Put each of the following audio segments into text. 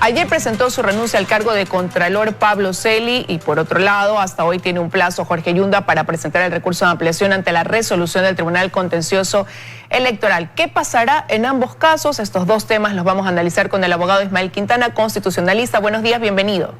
Ayer presentó su renuncia al cargo de Contralor Pablo Celi y por otro lado, hasta hoy tiene un plazo Jorge Yunda para presentar el recurso de ampliación ante la resolución del Tribunal Contencioso Electoral. ¿Qué pasará en ambos casos? Estos dos temas los vamos a analizar con el abogado Ismael Quintana, constitucionalista. Buenos días, bienvenido.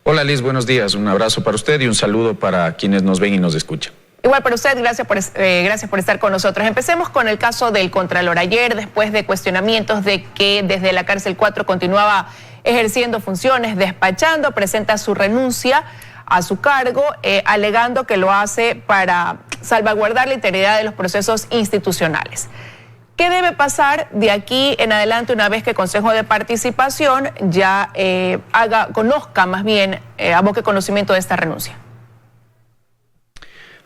Hola Liz, buenos días. Un abrazo para usted y un saludo para quienes nos ven y nos escuchan. Igual para usted, gracias por estar con nosotros. Empecemos con el caso del Contralor. Ayer, después de cuestionamientos de que desde la cárcel 4 continuaba ejerciendo funciones, despachando, presenta su renuncia a su cargo, alegando que lo hace para salvaguardar la integridad de los procesos institucionales. ¿Qué debe pasar de aquí en adelante una vez que el Consejo de Participación ya aboque conocimiento de esta renuncia?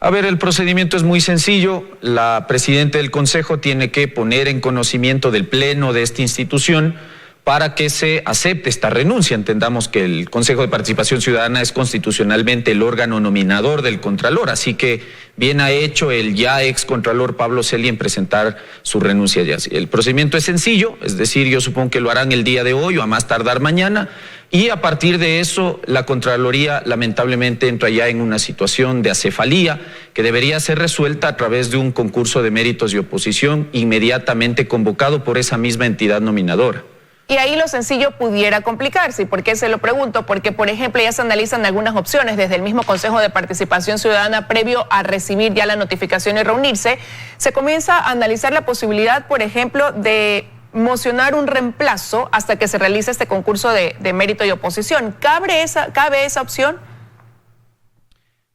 A ver, el procedimiento es muy sencillo. La presidenta del Consejo tiene que poner en conocimiento del Pleno de esta institución para que se acepte esta renuncia. Entendamos que el Consejo de Participación Ciudadana es constitucionalmente el órgano nominador del Contralor, así que bien ha hecho el ya ex Contralor Pablo Celi en presentar su renuncia ya. El procedimiento es sencillo, es decir, yo supongo que lo harán el día de hoy o a más tardar mañana, y a partir de eso la Contraloría lamentablemente entra ya en una situación de acefalía que debería ser resuelta a través de un concurso de méritos y oposición inmediatamente convocado por esa misma entidad nominadora. Y ahí lo sencillo pudiera complicarse. ¿Y por qué se lo pregunto? Porque, por ejemplo, ya se analizan algunas opciones desde el mismo Consejo de Participación Ciudadana previo a recibir ya la notificación y reunirse. Se comienza a analizar la posibilidad, por ejemplo, de mocionar un reemplazo hasta que se realice este concurso de mérito y oposición. ¿Cabe esa opción?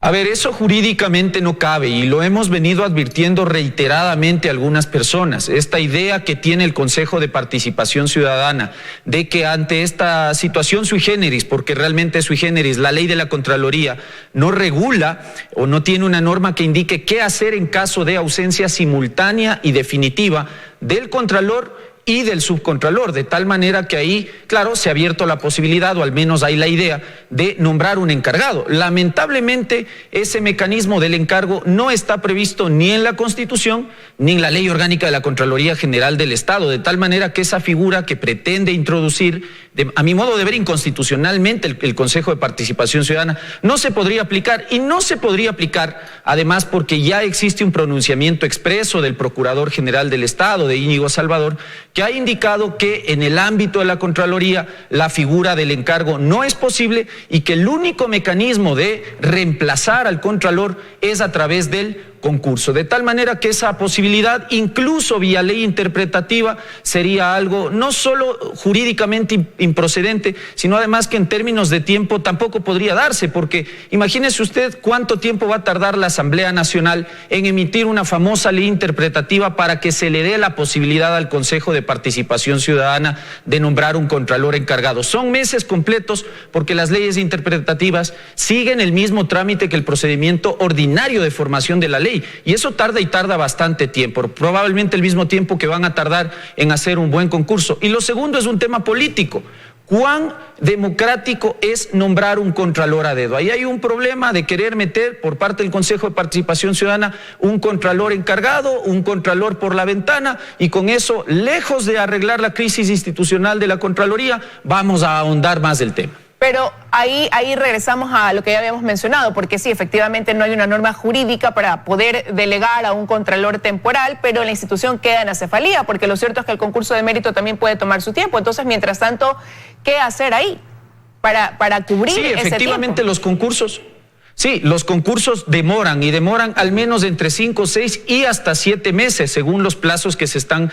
A ver, eso jurídicamente no cabe y lo hemos venido advirtiendo reiteradamente a algunas personas. Esta idea que tiene el Consejo de Participación Ciudadana de que ante esta situación sui generis, porque realmente es sui generis, la ley de la Contraloría no regula o no tiene una norma que indique qué hacer en caso de ausencia simultánea y definitiva del Contralor y del subcontralor, de tal manera que ahí, claro, se ha abierto la posibilidad, o al menos hay la idea, de nombrar un encargado. Lamentablemente, ese mecanismo del encargo no está previsto ni en la Constitución, ni en la Ley Orgánica de la Contraloría General del Estado, de tal manera que esa figura que pretende introducir, a mi modo de ver inconstitucionalmente, el Consejo de Participación Ciudadana, no se podría aplicar, y no se podría aplicar, además, porque ya existe un pronunciamiento expreso del Procurador General del Estado, de Íñigo Salvador, que ha indicado que en el ámbito de la Contraloría la figura del encargo no es posible y que el único mecanismo de reemplazar al Contralor es a través del concurso, de tal manera que esa posibilidad, incluso vía ley interpretativa, sería algo no solo jurídicamente improcedente, sino además que en términos de tiempo tampoco podría darse, porque imagínese usted cuánto tiempo va a tardar la Asamblea Nacional en emitir una famosa ley interpretativa para que se le dé la posibilidad al Consejo de Participación Ciudadana de nombrar un contralor encargado. Son meses completos porque las leyes interpretativas siguen el mismo trámite que el procedimiento ordinario de formación de la ley. Y eso tarda y tarda bastante tiempo, probablemente el mismo tiempo que van a tardar en hacer un buen concurso. Y lo segundo es un tema político. ¿Cuán democrático es nombrar un contralor a dedo? Ahí hay un problema de querer meter por parte del Consejo de Participación Ciudadana un contralor encargado, un contralor por la ventana, y con eso, lejos de arreglar la crisis institucional de la Contraloría, vamos a ahondar más el tema. Pero ahí regresamos a lo que ya habíamos mencionado, porque sí, efectivamente no hay una norma jurídica para poder delegar a un contralor temporal, pero la institución queda en acefalía, porque lo cierto es que el concurso de mérito también puede tomar su tiempo. Entonces, mientras tanto, ¿qué hacer ahí para cubrir ese tiempo? Sí, efectivamente los concursos... Sí, los concursos demoran y demoran al menos entre 5, 6 y hasta 7 meses, según los plazos que están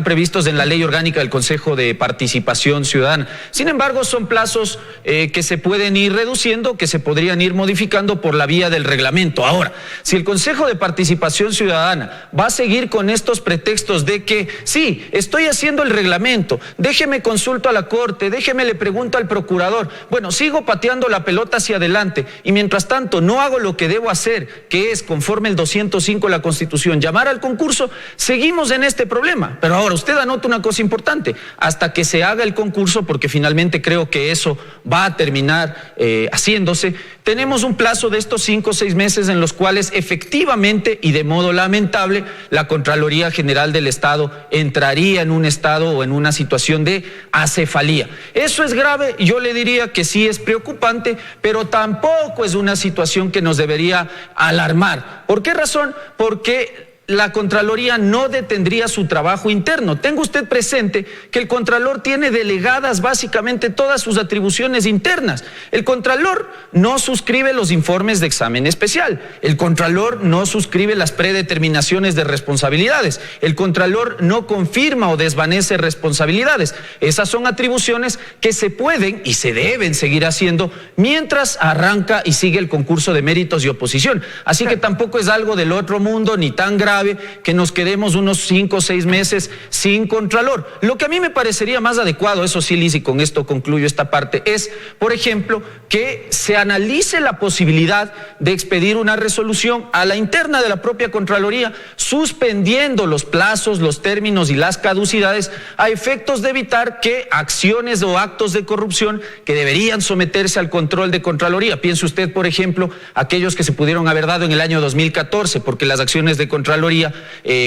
previstos en la Ley Orgánica del Consejo de Participación Ciudadana. Sin embargo, son plazos que se pueden ir reduciendo, que se podrían ir modificando por la vía del reglamento. Ahora, si el Consejo de Participación Ciudadana va a seguir con estos pretextos de que, sí, estoy haciendo el reglamento, déjeme consulto a la Corte, déjeme le pregunto al procurador, bueno, sigo pateando la pelota hacia adelante, y mientras tanto no hago lo que debo hacer, que es conforme el 205 de la Constitución, llamar al concurso, seguimos en este problema. Pero ahora usted anota una cosa importante, hasta que se haga el concurso, porque finalmente creo que eso va a terminar haciéndose, tenemos un plazo de estos 5 o 6 meses en los cuales efectivamente y de modo lamentable la Contraloría General del Estado entraría en un estado o en una situación de acefalía. Eso es grave, yo le diría que sí es preocupante, pero tampoco es una situación que nos debería alarmar. ¿Por qué razón? Porque la Contraloría no detendría su trabajo interno. Tenga usted presente que el Contralor tiene delegadas básicamente todas sus atribuciones internas. El Contralor no suscribe los informes de examen especial. El Contralor no suscribe las predeterminaciones de responsabilidades. El Contralor no confirma o desvanece responsabilidades. Esas son atribuciones que se pueden y se deben seguir haciendo mientras arranca y sigue el concurso de méritos y oposición. Así que tampoco es algo del otro mundo ni tan grave que nos quedemos unos 5 o 6 meses sin Contralor. Lo que a mí me parecería más adecuado, eso sí, Liz, y con esto concluyo esta parte, es, por ejemplo, que se analice la posibilidad de expedir una resolución a la interna de la propia Contraloría, suspendiendo los plazos, los términos y las caducidades a efectos de evitar que acciones o actos de corrupción que deberían someterse al control de Contraloría. Piense usted, por ejemplo, aquellos que se pudieron haber dado en el año 2014, porque las acciones de Contraloría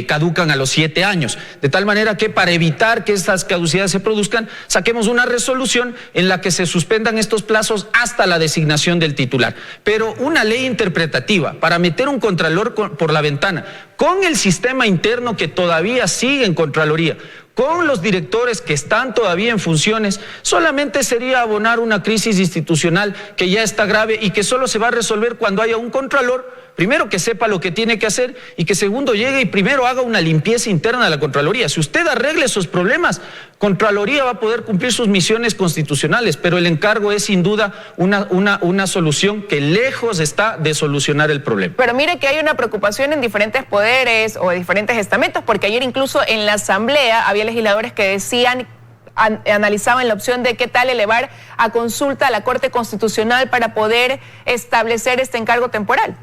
caducan a los 7 años, de tal manera que para evitar que estas caducidades se produzcan, saquemos una resolución en la que se suspendan estos plazos hasta la designación del titular. Pero una ley interpretativa para meter un Contralor por la ventana, con el sistema interno que todavía sigue en Contraloría, con los directores que están todavía en funciones, solamente sería abonar una crisis institucional que ya está grave y que solo se va a resolver cuando haya un Contralor, primero, que sepa lo que tiene que hacer y que segundo, llegue y primero haga una limpieza interna de la Contraloría. Si usted arregle esos problemas, Contraloría va a poder cumplir sus misiones constitucionales, pero el encargo es sin duda una solución que lejos está de solucionar el problema. Pero mire que hay una preocupación en diferentes poderes o diferentes estamentos, porque ayer incluso en la Asamblea había legisladores que decían, analizaban la opción de qué tal elevar a consulta a la Corte Constitucional para poder establecer este encargo temporal.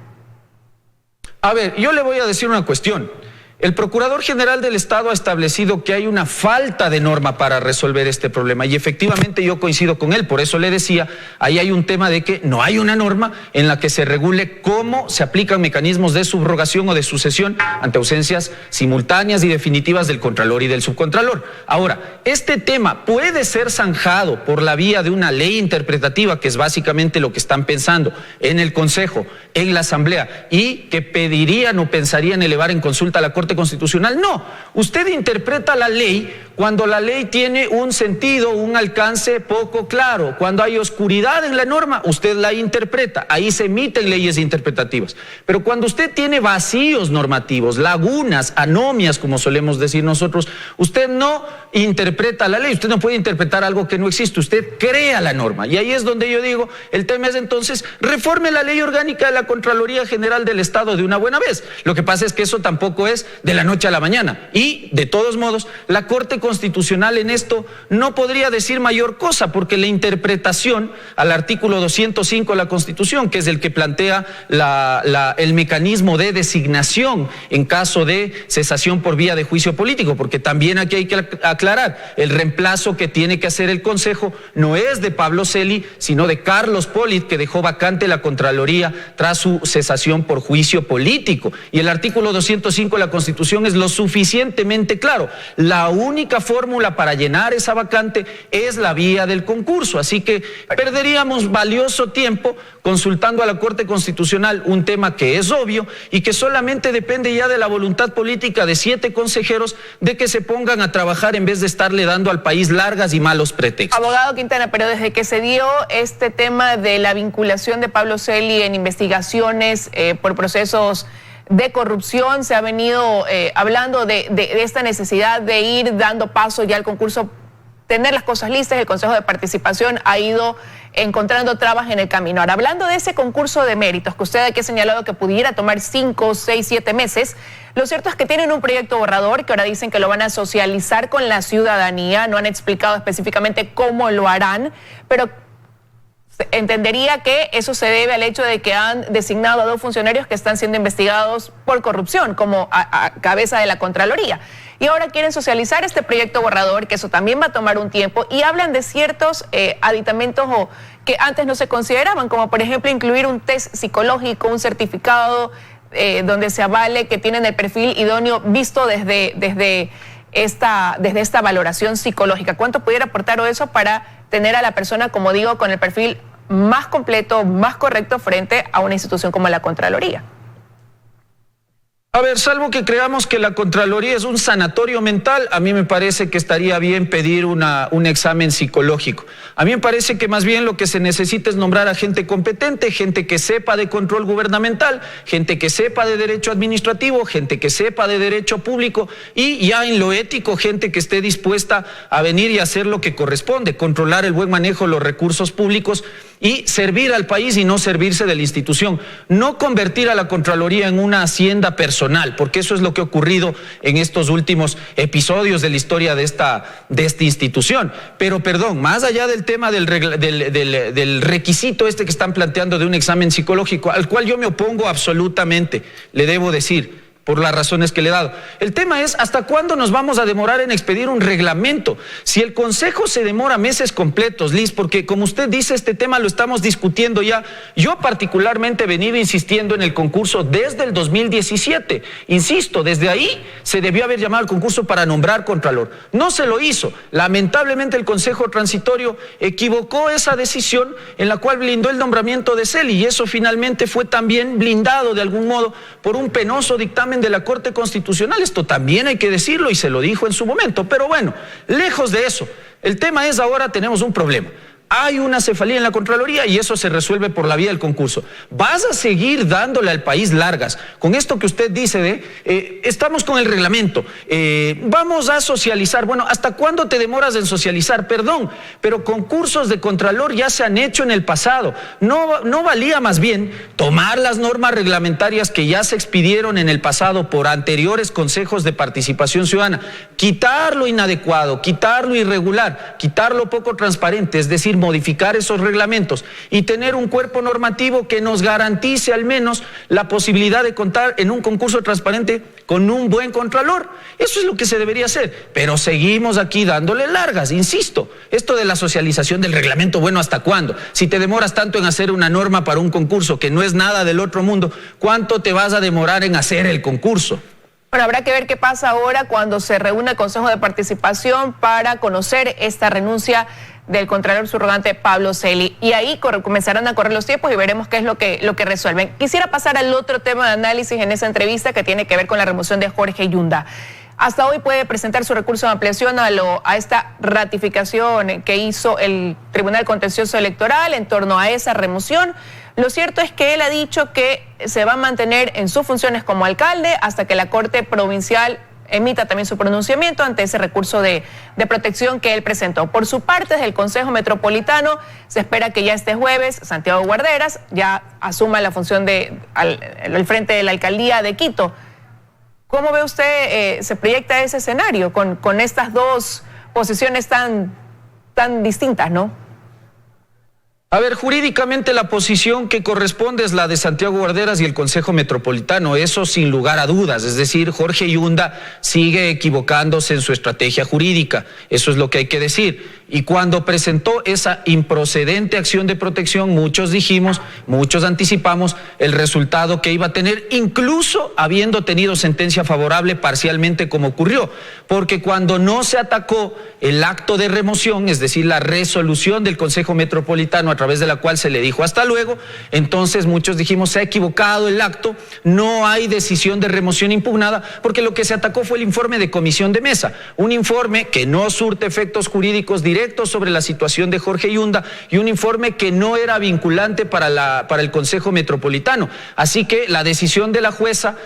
A ver, yo le voy a decir una cuestión. El Procurador General del Estado ha establecido que hay una falta de norma para resolver este problema y efectivamente yo coincido con él, por eso le decía, ahí hay un tema de que no hay una norma en la que se regule cómo se aplican mecanismos de subrogación o de sucesión ante ausencias simultáneas y definitivas del Contralor y del Subcontralor. Ahora, este tema puede ser zanjado por la vía de una ley interpretativa, que es básicamente lo que están pensando en el Consejo, en la Asamblea, y que pedirían o pensarían elevar en consulta a la Corte Constitucional. No, usted interpreta la ley cuando la ley tiene un sentido, un alcance poco claro. Cuando hay oscuridad en la norma, usted la interpreta. Ahí se emiten leyes interpretativas. Pero cuando usted tiene vacíos normativos, lagunas, anomias, como solemos decir nosotros, usted no interpreta la ley. Usted no puede interpretar algo que no existe. Usted crea la norma. Y ahí es donde yo digo, el tema es entonces, reforme la ley orgánica de la Contraloría General del Estado de una buena vez. Lo que pasa es que eso tampoco es de la noche a la mañana. Y, de todos modos, la Corte Constitucional en esto no podría decir mayor cosa, porque la interpretación al artículo 205 de la Constitución, que es el que plantea el mecanismo de designación en caso de cesación por vía de juicio político, porque también aquí hay que aclarar, el reemplazo que tiene que hacer el Consejo no es de Pablo Celi, sino de Carlos Polit, que dejó vacante la Contraloría tras su cesación por juicio político. Y el artículo 205 de la Constitución es lo suficientemente claro. La única fórmula para llenar esa vacante es la vía del concurso. Así que perderíamos valioso tiempo consultando a la Corte Constitucional un tema que es obvio y que solamente depende ya de la voluntad política de 7 consejeros de que se pongan a trabajar en vez de estarle dando al país largas y malos pretextos. Abogado Quintana, pero desde que se dio este tema de la vinculación de Pablo Celi en investigaciones por procesos de corrupción, se ha venido hablando de esta necesidad de ir dando paso ya al concurso, tener las cosas listas. El Consejo de Participación ha ido encontrando trabas en el camino. Ahora, hablando de ese concurso de méritos que usted aquí ha señalado que pudiera tomar 5, 6, 7 meses, lo cierto es que tienen un proyecto borrador que ahora dicen que lo van a socializar con la ciudadanía. No han explicado específicamente cómo lo harán, pero entendería que eso se debe al hecho de que han designado a 2 funcionarios que están siendo investigados por corrupción como a cabeza de la Contraloría. Y ahora quieren socializar este proyecto borrador, que eso también va a tomar un tiempo, y hablan de ciertos aditamentos que antes no se consideraban, como por ejemplo incluir un test psicológico, un certificado donde se avale que tienen el perfil idóneo visto desde esta valoración psicológica. ¿Cuánto pudiera aportar eso para tener a la persona, como digo, con el perfil más completo, más correcto frente a una institución como la Contraloría? A ver, salvo que creamos que la Contraloría es un sanatorio mental, a mí me parece que estaría bien pedir un examen psicológico. A mí me parece que más bien lo que se necesita es nombrar a gente competente, gente que sepa de control gubernamental, gente que sepa de derecho administrativo, gente que sepa de derecho público y ya en lo ético, gente que esté dispuesta a venir y hacer lo que corresponde, controlar el buen manejo de los recursos públicos y servir al país y no servirse de la institución. No convertir a la Contraloría en una hacienda personal, porque eso es lo que ha ocurrido en estos últimos episodios de la historia de esta institución. Pero perdón, más allá del tema del requisito que están planteando de un examen psicológico, al cual yo me opongo absolutamente, le debo decir, por las razones que le he dado. El tema es, ¿hasta cuándo nos vamos a demorar en expedir un reglamento? Si el Consejo se demora meses completos, Liz, porque como usted dice, este tema lo estamos discutiendo ya. Yo particularmente he venido insistiendo en el concurso desde el 2017. Insisto, desde ahí se debió haber llamado al concurso para nombrar Contralor. No se lo hizo. Lamentablemente el Consejo Transitorio equivocó esa decisión en la cual blindó el nombramiento de Celi, y eso finalmente fue también blindado de algún modo por un penoso dictamen de la Corte Constitucional. Esto también hay que decirlo y se lo dijo en su momento, pero bueno, lejos de eso, el tema es ahora tenemos un problema. Hay una cefalía en la Contraloría y eso se resuelve por la vía del concurso. ¿Vas a seguir dándole al país largas con esto que usted dice de estamos con el reglamento, vamos a socializar? Bueno, ¿hasta cuándo te demoras en socializar? Perdón, pero concursos de Contralor ya se han hecho en el pasado. ¿No valía más bien tomar las normas reglamentarias que ya se expidieron en el pasado por anteriores consejos de participación ciudadana, quitar lo inadecuado, quitar lo irregular, quitar lo poco transparente, es decir, modificar esos reglamentos y tener un cuerpo normativo que nos garantice al menos la posibilidad de contar en un concurso transparente con un buen contralor? Eso es lo que se debería hacer, pero seguimos aquí dándole largas, insisto. Esto de la socialización del reglamento, bueno, ¿hasta cuándo? Si te demoras tanto en hacer una norma para un concurso que no es nada del otro mundo, ¿cuánto te vas a demorar en hacer el concurso? Bueno, habrá que ver qué pasa ahora cuando se reúne el Consejo de Participación para conocer esta renuncia del Contralor subrogante Pablo Celi. Y ahí comenzarán a correr los tiempos y veremos qué es lo que resuelven. Quisiera pasar al otro tema de análisis en esa entrevista que tiene que ver con la remoción de Jorge Yunda. Hasta hoy puede presentar su recurso de ampliación a esta ratificación que hizo el Tribunal Contencioso Electoral en torno a esa remoción. Lo cierto es que él ha dicho que se va a mantener en sus funciones como alcalde hasta que la Corte Provincial emita también su pronunciamiento ante ese recurso de protección que él presentó. Por su parte, desde el Consejo Metropolitano, se espera que ya este jueves Santiago Guarderas ya asuma la función al frente de la alcaldía de Quito. ¿Cómo ve usted, se proyecta ese escenario con estas dos posiciones tan distintas, no? A ver, jurídicamente la posición que corresponde es la de Santiago Guarderas y el Consejo Metropolitano, eso sin lugar a dudas. Es decir, Jorge Yunda sigue equivocándose en su estrategia jurídica, eso es lo que hay que decir. Y cuando presentó esa improcedente acción de protección, muchos dijimos, muchos anticipamos el resultado que iba a tener, incluso habiendo tenido sentencia favorable parcialmente como ocurrió. Porque cuando no se atacó el acto de remoción, es decir, la resolución del Consejo Metropolitano a través de la cual se le dijo hasta luego, entonces muchos dijimos, se ha equivocado el acto, no hay decisión de remoción impugnada, porque lo que se atacó fue el informe de comisión de mesa, un informe que no surte efectos jurídicos directos sobre la situación de Jorge Yunda y un informe que no era vinculante para el Consejo Metropolitano. Así que la decisión de la jueza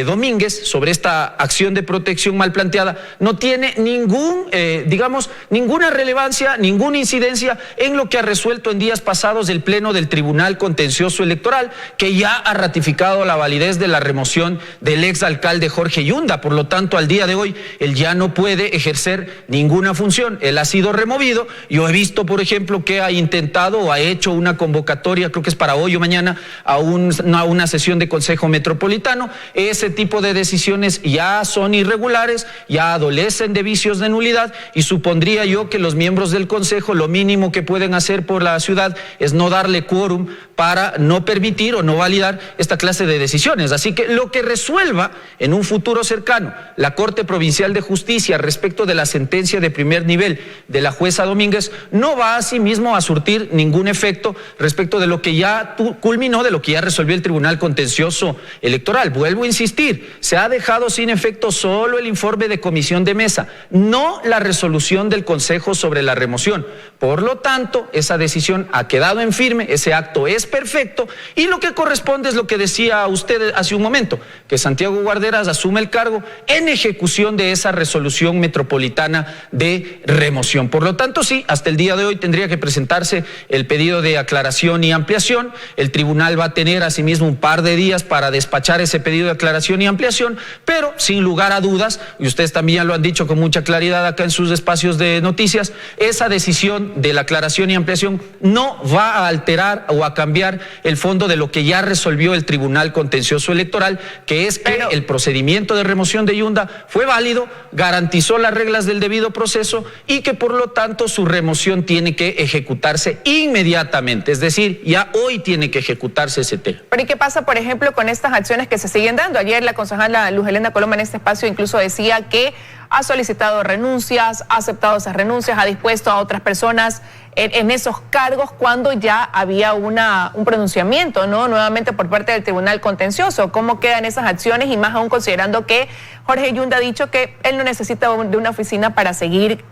Domínguez sobre esta acción de protección mal planteada no tiene ninguna relevancia, ninguna incidencia en lo que ha resuelto en días pasados el Pleno del Tribunal Contencioso Electoral, que ya ha ratificado la validez de la remoción del exalcalde Jorge Yunda. Por lo tanto, al día de hoy, él ya no puede ejercer ninguna función. Él ha sido removido. Yo he visto, por ejemplo, que ha intentado o ha hecho una convocatoria, creo que es para hoy o mañana, a una sesión de Consejo Metropolitano. Ese tipo de decisiones ya son irregulares, ya adolecen de vicios de nulidad, y supondría yo que los miembros del Consejo lo mínimo que pueden hacer por la ciudad es no darle quórum para no permitir o no validar esta clase de decisiones. Así que lo que resuelva en un futuro cercano la Corte Provincial de Justicia respecto de la sentencia de primer nivel de la jueza Domínguez no va a sí mismo a surtir ningún efecto respecto de lo que ya culminó, de lo que ya resolvió el Tribunal Contencioso Electoral. Vuelvo a insistir, se ha dejado sin efecto solo el informe de comisión de mesa, no la resolución del Consejo sobre la remoción. Por lo tanto, esa decisión ha quedado en firme, ese acto es perfecto, y lo que corresponde es lo que decía usted hace un momento, que Santiago Guarderas asume el cargo en ejecución de esa resolución metropolitana de remoción. Por lo tanto, sí, hasta el día de hoy tendría que presentarse el pedido de aclaración y ampliación. El tribunal va a tener asimismo un par de días para despachar ese pedido de aclaración y ampliación, pero sin lugar a dudas, y ustedes también ya lo han dicho con mucha claridad acá en sus espacios de noticias, esa decisión de la aclaración y ampliación no va a alterar o a cambiar el fondo de lo que ya resolvió el Tribunal Contencioso Electoral, que es que el procedimiento de remoción de Yunda fue válido, garantizó las reglas del debido proceso y que por lo tanto su remoción tiene que ejecutarse inmediatamente, es decir, ya hoy tiene que ejecutarse ese tema. Pero ¿y qué pasa, por ejemplo, con estas acciones que se siguen dando? Ayer la concejala Luz Helena Coloma en este espacio incluso decía que ha solicitado renuncias, ha aceptado esas renuncias, ha dispuesto a otras personas en esos cargos cuando ya había un pronunciamiento, ¿no? Nuevamente por parte del Tribunal Contencioso. ¿Cómo quedan esas acciones? Y más aún considerando que Jorge Yunda ha dicho que él no necesita de una oficina para seguir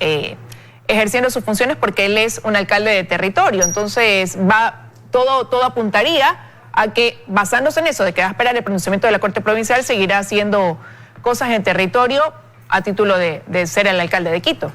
ejerciendo sus funciones porque él es un alcalde de territorio. Entonces todo apuntaría a que, basándose en eso, de que va a esperar el pronunciamiento de la Corte Provincial, seguirá haciendo cosas en territorio a título de ser el alcalde de Quito.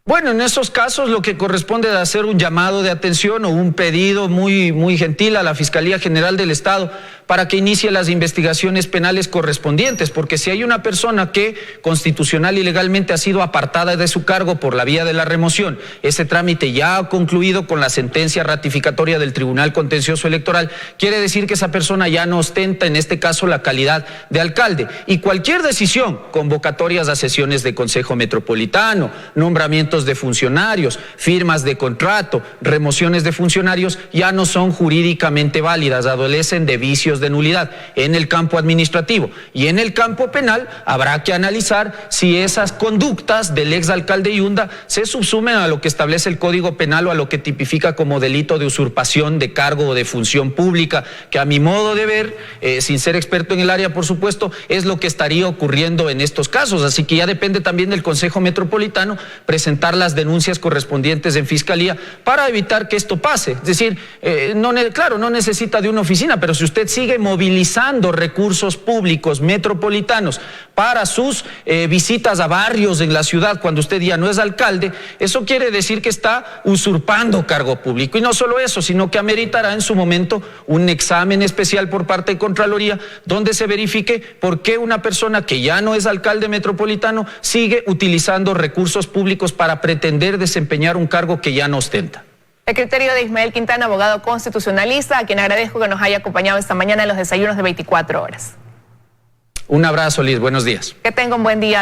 Bueno, en esos casos lo que corresponde es hacer un llamado de atención o un pedido muy gentil a la Fiscalía General del Estado para que inicie las investigaciones penales correspondientes, porque si hay una persona que constitucional y legalmente ha sido apartada de su cargo por la vía de la remoción, ese trámite ya ha concluido con la sentencia ratificatoria del Tribunal Contencioso Electoral, quiere decir que esa persona ya no ostenta en este caso la calidad de alcalde, y cualquier decisión, convocatorias a sesiones de Consejo Metropolitano, nombramientos de funcionarios, firmas de contrato, remociones de funcionarios, ya no son jurídicamente válidas, adolecen de vicios de nulidad en el campo administrativo. Y en el campo penal habrá que analizar si esas conductas del exalcalde Yunda se subsumen a lo que establece el Código Penal o a lo que tipifica como delito de usurpación de cargo o de función pública, que a mi modo de ver, sin ser experto en el área por supuesto, es lo que estaría ocurriendo en estos casos. Así que ya depende también del Consejo Metropolitano presentar las denuncias correspondientes en Fiscalía para evitar que esto pase. Es decir, claro, no necesita de una oficina, pero si usted sigue movilizando recursos públicos metropolitanos para sus visitas a barrios en la ciudad cuando usted ya no es alcalde, eso quiere decir que está usurpando cargo público. Y no solo eso, sino que ameritará en su momento un examen especial por parte de Contraloría donde se verifique por qué una persona que ya no es alcalde metropolitano sigue utilizando recursos públicos para pretender desempeñar un cargo que ya no ostenta. El criterio de Ismael Quintana, abogado constitucionalista, a quien agradezco que nos haya acompañado esta mañana en los desayunos de 24 horas. Un abrazo, Liz. Buenos días. Que tenga un buen día.